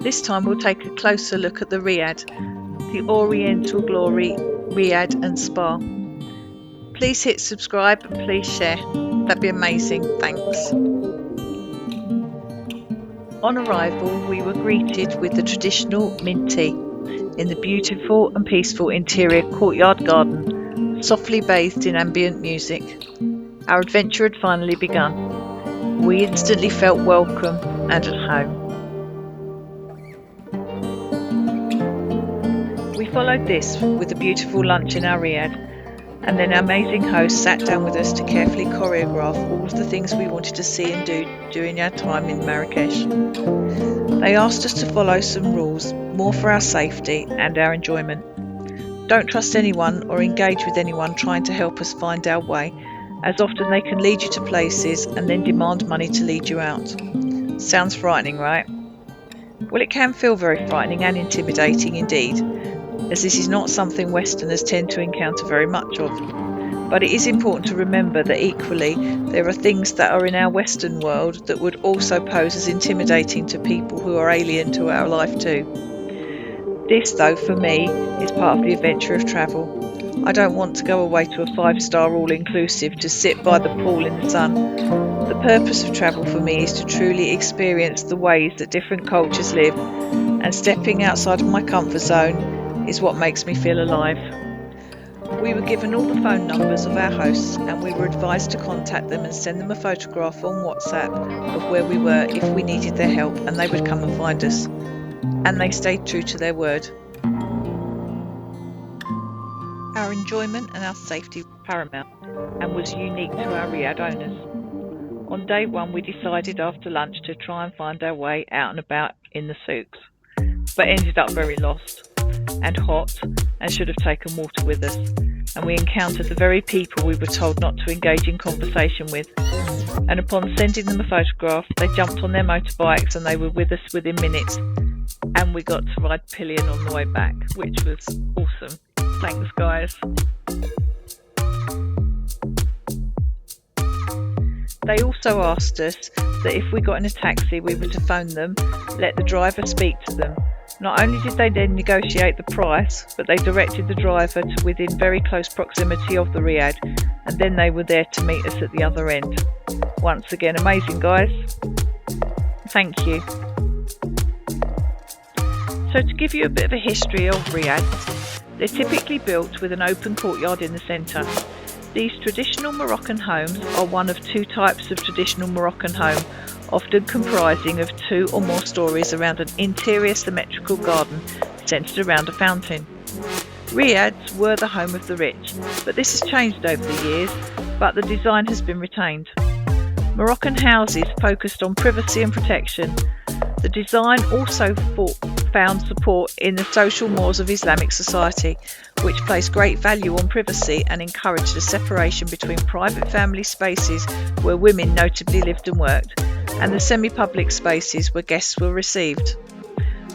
This time we'll take a closer look at the Riad, the Oriental Glory Riad and Spa. Please hit subscribe and please share. That'd be amazing, thanks. On arrival, we were greeted with the traditional mint tea in the beautiful and peaceful interior courtyard garden, softly bathed in ambient music. Our adventure had finally begun. We instantly felt welcome and at home. We followed this with a beautiful lunch in our Riad, and then our amazing host sat down with us to carefully choreograph all of the things we wanted to see and do during our time in Marrakesh. They asked us to follow some rules, more for our safety and our enjoyment. Don't trust anyone or engage with anyone trying to help us find our way, as often they can lead you to places and then demand money to lead you out. Sounds frightening, right? Well, it can feel very frightening and intimidating indeed, as this is not something Westerners tend to encounter very much of. But it is important to remember that equally there are things that are in our Western world that would also pose as intimidating to people who are alien to our life too. This, though, for me, is part of the adventure of travel. I don't want to go away to a 5-star all-inclusive to sit by the pool in the sun. The purpose of travel for me is to truly experience the ways that different cultures live, and stepping outside of my comfort zone is what makes me feel alive. We were given all the phone numbers of our hosts, and we were advised to contact them and send them a photograph on WhatsApp of where we were if we needed their help, and they would come and find us. And they stayed true to their word. Our enjoyment and our safety were paramount and was unique to our Riad owners. On day one, we decided after lunch to try and find our way out and about in the souks, but ended up very lost and hot and should have taken water with us, and we encountered the very people we were told not to engage in conversation with. And upon sending them a photograph, they jumped on their motorbikes and they were with us within minutes, and we got to ride pillion on the way back, which was awesome. Thanks, guys. They also asked us that if we got in a taxi, we were to phone them, let the driver speak to them. Not only did they then negotiate the price, but they directed the driver to within very close proximity of the Riad, and then they were there to meet us at the other end. Once again, amazing, guys. Thank you. So to give you a bit of a history of Riad, they're typically built with an open courtyard in the centre. These traditional Moroccan homes are one of two types of traditional Moroccan home, often comprising of 2 or more stories around an interior symmetrical garden centred around a fountain. Riads were the home of the rich, but this has changed over the years, but the design has been retained. Moroccan houses focused on privacy and protection. The design also found support in the social mores of Islamic society, which placed great value on privacy and encouraged a separation between private family spaces where women notably lived and worked, and the semi-public spaces where guests were received.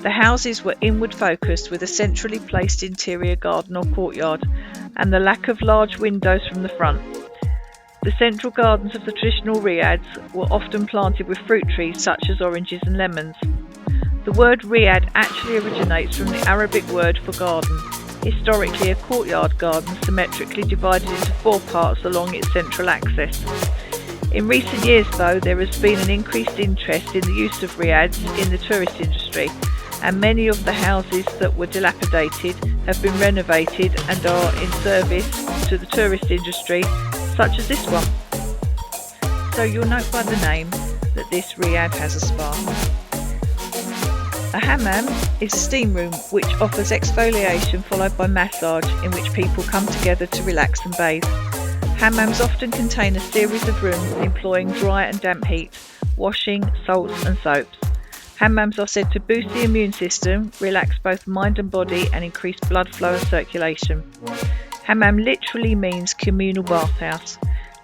The houses were inward focused with a centrally placed interior garden or courtyard, and the lack of large windows from the front. The central gardens of the traditional Riads were often planted with fruit trees such as oranges and lemons. The word Riad actually originates from the Arabic word for garden, historically a courtyard garden symmetrically divided into 4 parts along its central axis. In recent years, though, there has been an increased interest in the use of Riads in the tourist industry, and many of the houses that were dilapidated have been renovated and are in service to the tourist industry, such as this one. So you'll note by the name that this Riad has a spa. A hammam is a steam room which offers exfoliation followed by massage, in which people come together to relax and bathe. Hammams often contain a series of rooms employing dry and damp heat, washing, salts and soaps. Hammams are said to boost the immune system, relax both mind and body, and increase blood flow and circulation. Hammam literally means communal bathhouse.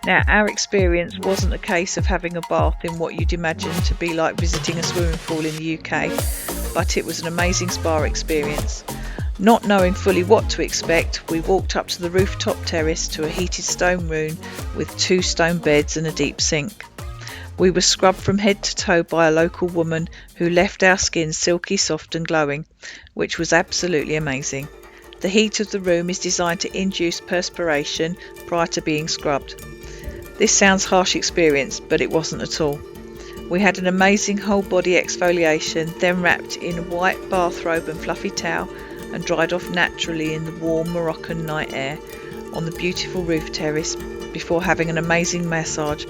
Now, our experience wasn't a case of having a bath in what you'd imagine to be like visiting a swimming pool in the UK, but it was an amazing spa experience. Not knowing fully what to expect, we walked up to the rooftop terrace to a heated stone room with 2 stone beds and a deep sink. We were scrubbed from head to toe by a local woman who left our skin silky soft and glowing, which was absolutely amazing. The heat of the room is designed to induce perspiration prior to being scrubbed. This sounds harsh experience, but it wasn't at all. We had an amazing whole body exfoliation, then wrapped in a white bathrobe and fluffy towel and dried off naturally in the warm Moroccan night air on the beautiful roof terrace before having an amazing massage.